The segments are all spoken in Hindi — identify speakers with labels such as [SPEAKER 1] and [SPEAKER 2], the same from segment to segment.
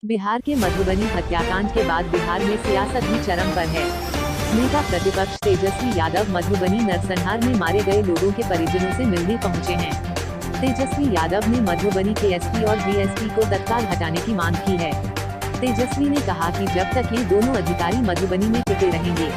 [SPEAKER 1] बिहार के मधुबनी हत्याकांड के बाद बिहार में सियासत भी चरम पर है। नेता प्रतिपक्ष तेजस्वी यादव मधुबनी नरसंहार में मारे गए लोगों के परिजनों से मिलने पहुंचे हैं। तेजस्वी यादव ने मधुबनी के एसपी और डीएसपी को तत्काल हटाने की मांग की है। तेजस्वी ने कहा कि जब तक ये दोनों अधिकारी मधुबनी में टिके रहेंगे,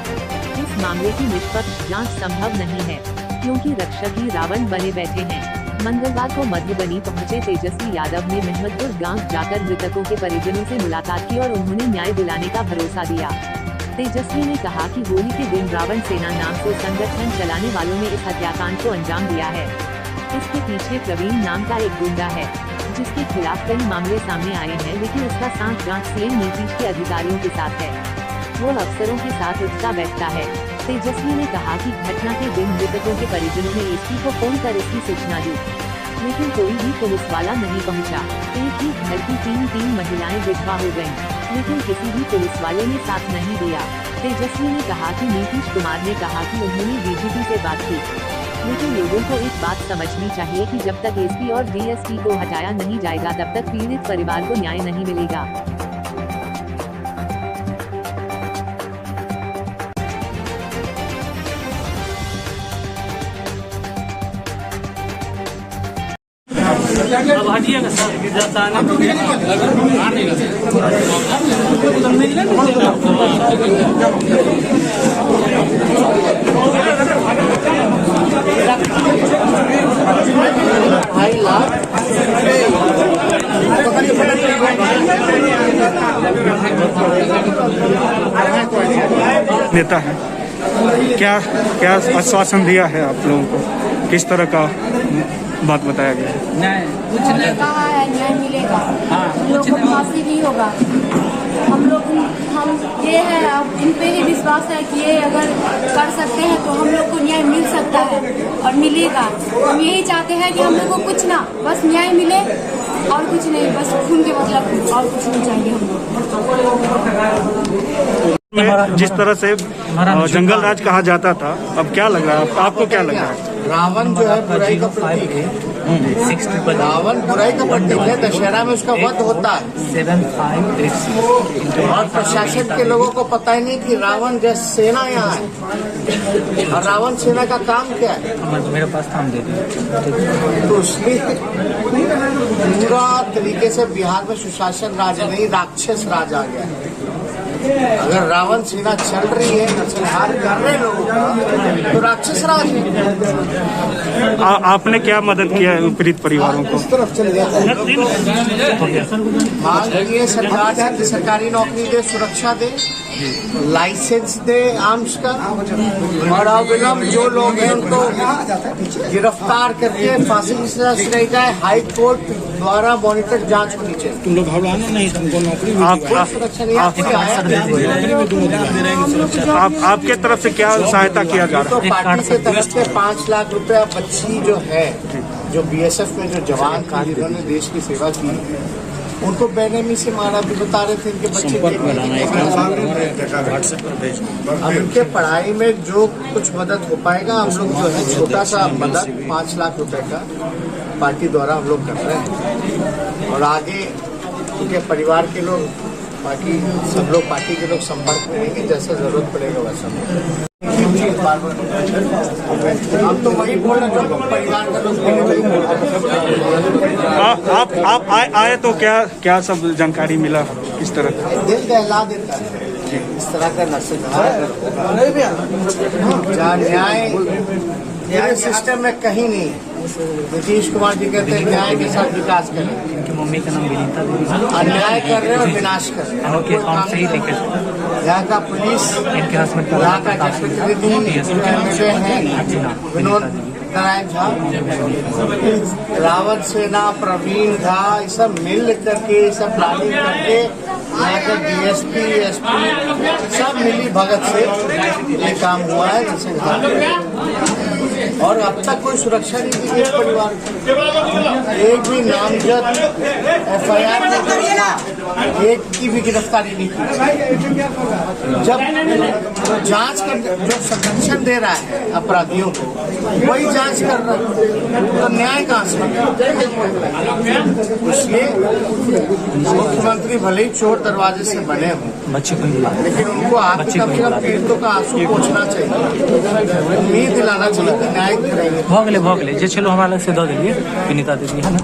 [SPEAKER 1] इस मामले की निष्पक्ष जांच संभव नहीं है, क्योंकि रक्षक ही रावण बने बैठे हैं। मंगलवार को मधुबनी पहुंचे तेजस्वी यादव ने महमदपुर गांव जाकर मृतकों के परिजनों से मुलाकात की और उन्होंने न्याय दिलाने का भरोसा दिया। तेजस्वी ने कहा कि होली के दिन रावण सेना नाम से संगठन चलाने वालों ने इस हत्याकांड को अंजाम दिया है। इसके पीछे प्रवीण नाम का एक गुंडा है, जिसके खिलाफ कई मामले सामने आए हैं, लेकिन उसका साथ जांच सीएम नीतीश के अधिकारियों के साथ है। वो अफसरों के साथ उठता बैठता है। तेजस्वी ने कहा कि घटना के दिन मृतकों के परिजनों ने एसपी को फोन कर इसकी सूचना दी, लेकिन कोई भी पुलिस वाला नहीं पहुंचा। एक ही घर की तीन महिलाएं विधवा हो गयीं, लेकिन किसी भी पुलिस वाले ने साथ नहीं दिया। तेजस्वी ने कहा कि नीतीश कुमार ने कहा कि उन्होंने डीजीपी से बात की, लेकिन लोगों को एक बात समझनी चाहिए कि जब तक एसपी और डीएसपी को हटाया नहीं जाएगा, तब तक पीड़ित परिवार को न्याय नहीं मिलेगा।
[SPEAKER 2] अब हटिएगा
[SPEAKER 3] नेता है, क्या क्या आश्वासन दिया है आप लोगों को, किस तरह का बात बताया गया?
[SPEAKER 4] नहीं, कुछ नहीं कहा है, न्याय मिलेगा। हम लोग को फांसी भी होगा। हम ये है, अब इन पे ही विश्वास है कि ये अगर कर सकते हैं तो हम लोग को न्याय मिल सकता है और मिलेगा। हम यही चाहते हैं कि हम लोग को कुछ ना, बस न्याय मिले और कुछ नहीं, बस खून के मतलब और कुछ नहीं चाहिए हम लोग।
[SPEAKER 3] जिस तरह से जंगल राज कहा जाता था, अब क्या लग रहा है आपको, क्या लग रहा है?
[SPEAKER 5] रावण जो है बुराई का प्रतीक है। रावण बुराई का प्रतीक है। दशहरा में उसका वध होता है और प्रशासन के लोगों को पता ही नहीं कि रावण जैसे सेना यहाँ है। और रावण सेना का काम क्या है?
[SPEAKER 2] मेरे पास काम दे दीजिए।
[SPEAKER 5] तो इसलिए पूरा तरीके से बिहार में सुशासन राज नहीं, राक्षस राज आ गया है। अगर रावण सेना चल रही है, नरसंहार कर रहे लोगों का, तो राक्षस राज है।
[SPEAKER 3] आपने क्या मदद किया है पीड़ित परिवारों को?
[SPEAKER 5] इस तरफ चले जाते मांग करिए सरकार से, सरकारी नौकरी दे, सुरक्षा दे, लाइसेंस दे आर्म्स का, और अविलंब जो लोग हैं उनको गिरफ्तार करके फांसी की सजा सुनाई जाए। हाई कोर्ट द्वारा मॉनिटर जांच होनी चाहिए।
[SPEAKER 3] तुम लोग घबराना नहीं, तुमको नौकरी
[SPEAKER 5] सुरक्षा नहीं
[SPEAKER 3] आपके तरफ से क्या सहायता किया जा रहा है?
[SPEAKER 5] तो पार्टी की तरफ से 5 लाख रुपया बच्ची जो है, जो बीएसएफ में जो जवान था जिन्होंने देश की सेवा की, उनको बेरहमी से मारा भी बता रहे थे। इनके बच्चे अब इनके पढ़ाई में जो कुछ मदद हो पाएगा, हम लोग जो है छोटा सा मदद 5 लाख रुपए का पार्टी द्वारा हम लोग कर रहे हैं। और आगे उनके परिवार के लोग, बाकी सब लोग पार्टी के लोग संपर्क में रहेंगे, जैसा जरूरत पड़ेगा वैसा। हम तो वही बोल रहे हैं, परिवार का लोग
[SPEAKER 3] आप आए तो क्या सब जानकारी मिला, किस तरह?
[SPEAKER 5] दिल दहला देता है इस तरह का नरसंहार। जहाँ न्याय सिस्टम में कहीं नहीं। नीतीश कुमार जी कहते हैं न्याय के साथ विकास करें,
[SPEAKER 2] इनकी मम्मी का नाम विनीता देवी।
[SPEAKER 5] अन्याय कर रहे हैं और विनाश कर रहे हैं।
[SPEAKER 2] उनके अकाउंट से ही लिखे
[SPEAKER 5] यहाँ का पुलिस,
[SPEAKER 2] इनके हस्बैंड का
[SPEAKER 5] यहाँ का जनप्रतिनिधि हैं विनोद नारायण झा, रावण सेना, प्रवीण झा, ये सब मिल करके, सब प्लानिंग करके, यहाँ के डीएसपी, एसपी सब मिली भगत से ये काम हुआ है। और अब तक कोई सुरक्षा नहीं दी इस परिवार को। एक भी नामजद FIR एक की भी गिरफ्तारी नहीं की। जब जांच कर जो संरक्षण दे रहा है अपराधियों को वही जांच कर रहा है तो न्याय कहाँ से? इसलिए मुख्यमंत्री भले ही चोर दरवाजे से बने हों
[SPEAKER 2] बच्चे को ही बुला
[SPEAKER 5] लेकिन उनको आगे कम से कम पीड़ितों का आंसू पोंछना चाहिए, उम्मीद दिलाना चाहिए कि न्याय करेंगे।
[SPEAKER 2] भऽ गेलै जे छलो हमरा लग से दऽ देलियै विनीता दीदी है ना।